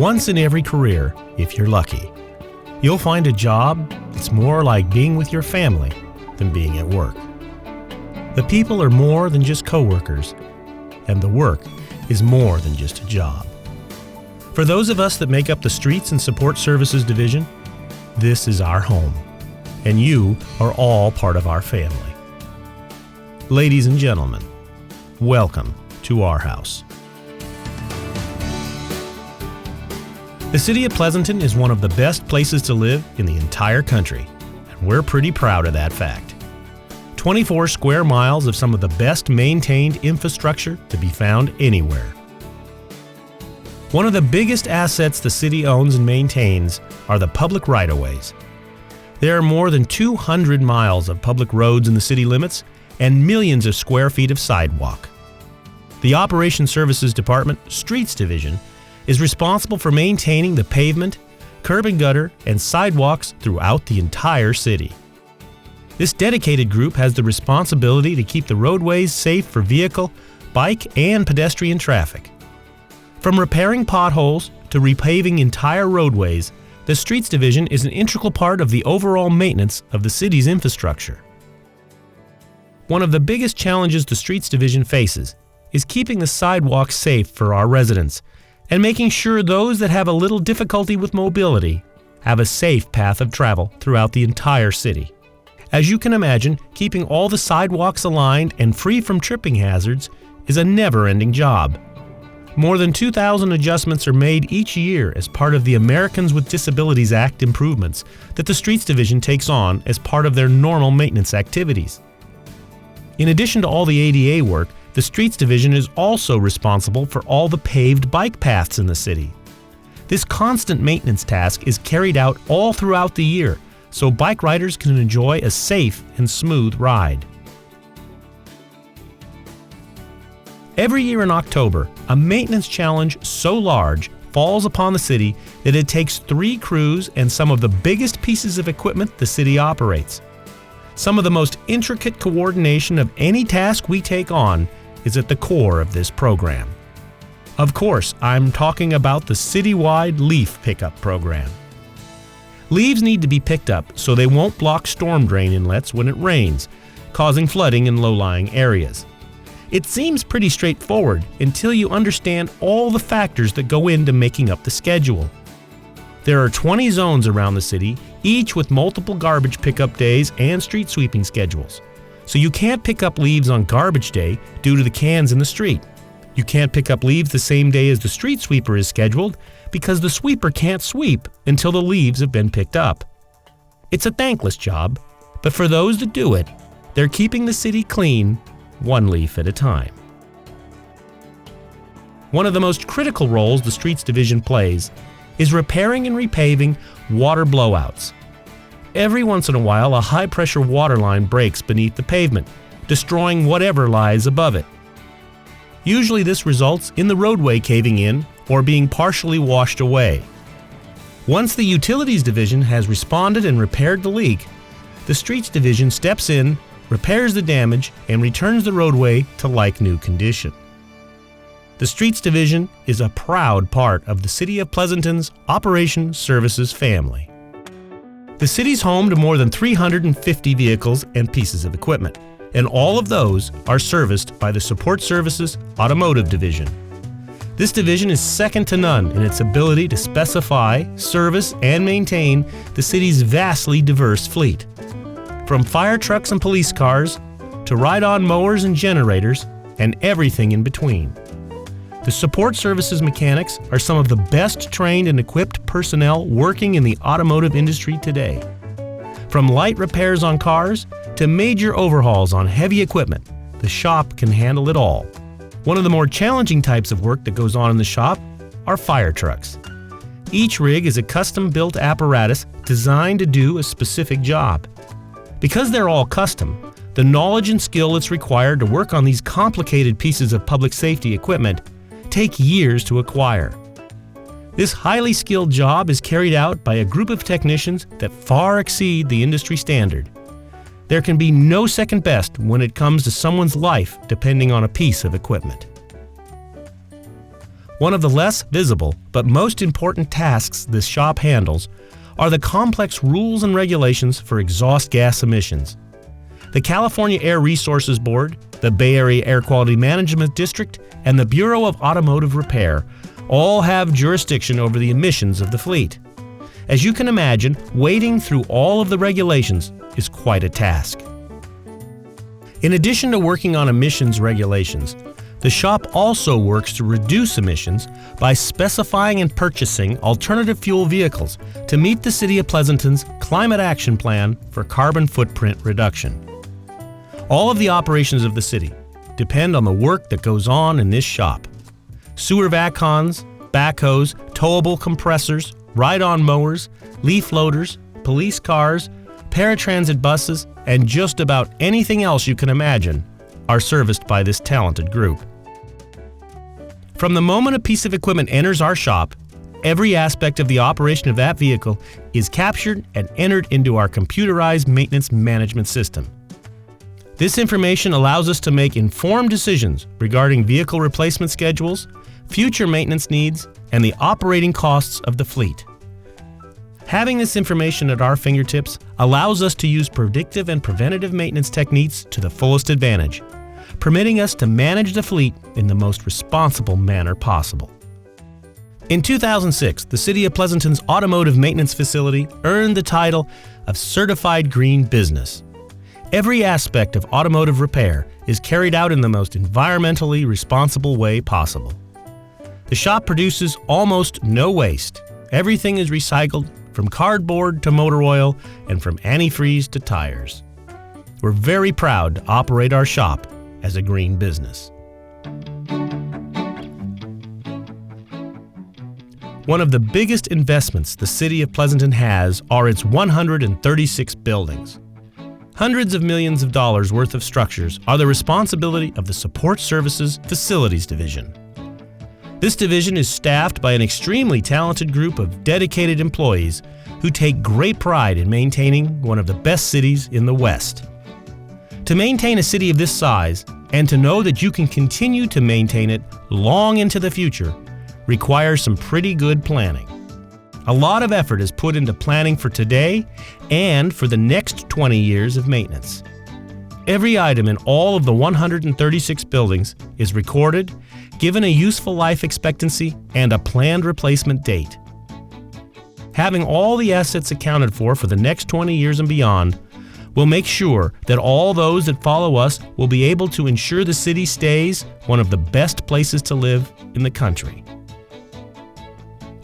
Once in every career, if you're lucky, you'll find a job that's more like being with your family than being at work. The people are more than just coworkers, and the work is more than just a job. For those of us that make up the Streets and Support Services Division, this is our home, and you are all part of our family. Ladies and gentlemen, welcome to our house. The city of Pleasanton is one of the best places to live in the entire country, and we're pretty proud of that fact. 24 square miles of some of the best maintained infrastructure to be found anywhere. One of the biggest assets the city owns and maintains are the public right-of-ways. There are more than 200 miles of public roads in the city limits and millions of square feet of sidewalk. The Operations Services Department Streets Division is responsible for maintaining the pavement, curb and gutter, and sidewalks throughout the entire city. This dedicated group has the responsibility to keep the roadways safe for vehicle, bike, and pedestrian traffic. From repairing potholes to repaving entire roadways, the Streets Division is an integral part of the overall maintenance of the city's infrastructure. One of the biggest challenges the Streets Division faces is keeping the sidewalks safe for our residents and making sure those that have a little difficulty with mobility have a safe path of travel throughout the entire city. As you can imagine, keeping all the sidewalks aligned and free from tripping hazards is a never-ending job. More than 2,000 adjustments are made each year as part of the Americans with Disabilities Act improvements that the Streets Division takes on as part of their normal maintenance activities. In addition to all the ADA work, the Streets Division is also responsible for all the paved bike paths in the city. This constant maintenance task is carried out all throughout the year, so bike riders can enjoy a safe and smooth ride. Every year in October, a maintenance challenge so large falls upon the city that it takes 3 crews and some of the biggest pieces of equipment the city operates. Some of the most intricate coordination of any task we take on is at the core of this program. Of course, I'm talking about the citywide leaf pickup program. Leaves need to be picked up so they won't block storm drain inlets when it rains, causing flooding in low-lying areas. It seems pretty straightforward until you understand all the factors that go into making up the schedule. There are 20 zones around the city, each with multiple garbage pickup days and street sweeping schedules. So you can't pick up leaves on garbage day due to the cans in the street. You can't pick up leaves the same day as the street sweeper is scheduled because the sweeper can't sweep until the leaves have been picked up. It's a thankless job, but for those that do it, they're keeping the city clean, one leaf at a time. One of the most critical roles the Streets Division plays is repairing and repaving water blowouts. Every once in a while, a high-pressure water line breaks beneath the pavement, destroying whatever lies above it. Usually this results in the roadway caving in or being partially washed away. Once the Utilities Division has responded and repaired the leak, the Streets Division steps in, repairs the damage, and returns the roadway to like-new condition. The Streets Division is a proud part of the City of Pleasanton's Operations Services family. The city's home to more than 350 vehicles and pieces of equipment, and all of those are serviced by the Support Services Automotive Division. This division is second to none in its ability to specify, service, and maintain the city's vastly diverse fleet. From fire trucks and police cars, to ride-on mowers and generators, and everything in between. The Support Services mechanics are some of the best trained and equipped personnel working in the automotive industry today. From light repairs on cars to major overhauls on heavy equipment, the shop can handle it all. One of the more challenging types of work that goes on in the shop are fire trucks. Each rig is a custom-built apparatus designed to do a specific job. Because they're all custom, the knowledge and skill that's required to work on these complicated pieces of public safety equipment take years to acquire. This highly skilled job is carried out by a group of technicians that far exceed the industry standard. There can be no second best when it comes to someone's life depending on a piece of equipment. One of the less visible but most important tasks this shop handles are the complex rules and regulations for exhaust gas emissions. The California Air Resources Board, the Bay Area Air Quality Management District, and the Bureau of Automotive Repair all have jurisdiction over the emissions of the fleet. As you can imagine, wading through all of the regulations is quite a task. In addition to working on emissions regulations, the shop also works to reduce emissions by specifying and purchasing alternative fuel vehicles to meet the City of Pleasanton's Climate Action Plan for carbon footprint reduction. All of the operations of the city depend on the work that goes on in this shop. Sewer vacons, backhoes, towable compressors, ride-on mowers, leaf loaders, police cars, paratransit buses, and just about anything else you can imagine are serviced by this talented group. From the moment a piece of equipment enters our shop, every aspect of the operation of that vehicle is captured and entered into our computerized maintenance management system. This information allows us to make informed decisions regarding vehicle replacement schedules, future maintenance needs, and the operating costs of the fleet. Having this information at our fingertips allows us to use predictive and preventative maintenance techniques to the fullest advantage, permitting us to manage the fleet in the most responsible manner possible. In 2006, the City of Pleasanton's automotive maintenance facility earned the title of Certified Green Business. Every aspect of automotive repair is carried out in the most environmentally responsible way possible. The shop produces almost no waste. Everything is recycled, from cardboard to motor oil and from antifreeze to tires. We're very proud to operate our shop as a green business. One of the biggest investments the City of Pleasanton has are its 136 buildings. Hundreds of millions of dollars worth of structures are the responsibility of the Support Services Facilities Division. This division is staffed by an extremely talented group of dedicated employees who take great pride in maintaining one of the best cities in the West. To maintain a city of this size, and to know that you can continue to maintain it long into the future, requires some pretty good planning. A lot of effort is put into planning for today and for the next 20 years of maintenance. Every item in all of the 136 buildings is recorded, given a useful life expectancy, and a planned replacement date. Having all the assets accounted for the next 20 years and beyond will make sure that all those that follow us will be able to ensure the city stays one of the best places to live in the country.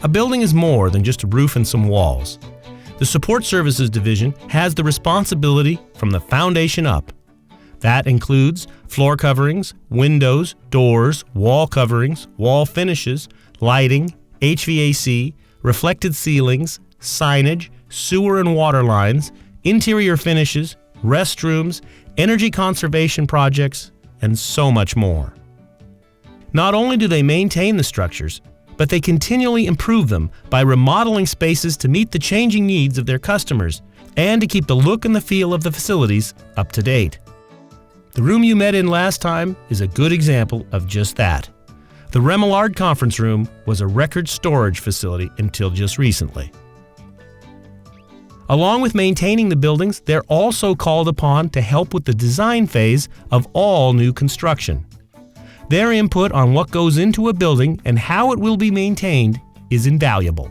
A building is more than just a roof and some walls. The Support Services Division has the responsibility from the foundation up. That includes floor coverings, windows, doors, wall coverings, wall finishes, lighting, HVAC, reflected ceilings, signage, sewer and water lines, interior finishes, restrooms, energy conservation projects, and so much more. Not only do they maintain the structures, but they continually improve them by remodeling spaces to meet the changing needs of their customers and to keep the look and the feel of the facilities up to date. The room you met in last time is a good example of just that. The Remillard Conference Room was a record storage facility until just recently. Along with maintaining the buildings, they're also called upon to help with the design phase of all new construction. Their input on what goes into a building and how it will be maintained is invaluable.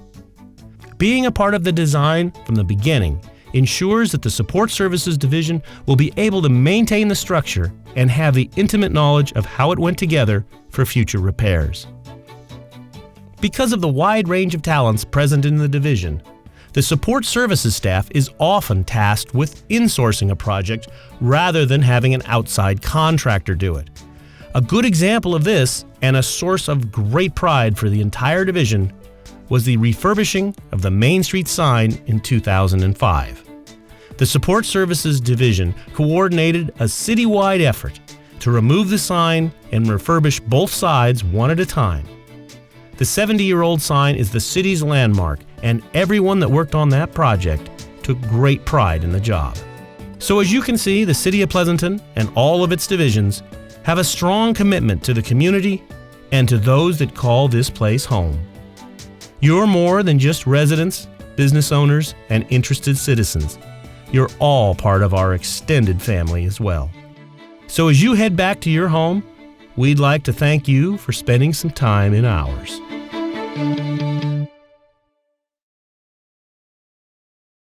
Being a part of the design from the beginning ensures that the Support Services Division will be able to maintain the structure and have the intimate knowledge of how it went together for future repairs. Because of the wide range of talents present in the division, the Support Services staff is often tasked with insourcing a project rather than having an outside contractor do it. A good example of this, and a source of great pride for the entire division, was the refurbishing of the Main Street sign in 2005. The Support Services Division coordinated a citywide effort to remove the sign and refurbish both sides one at a time. The 70-year-old sign is the city's landmark, and everyone that worked on that project took great pride in the job. So as you can see, the City of Pleasanton and all of its divisions have a strong commitment to the community and to those that call this place home. You're more than just residents, business owners, and interested citizens. You're all part of our extended family as well. So as you head back to your home, we'd like to thank you for spending some time in ours.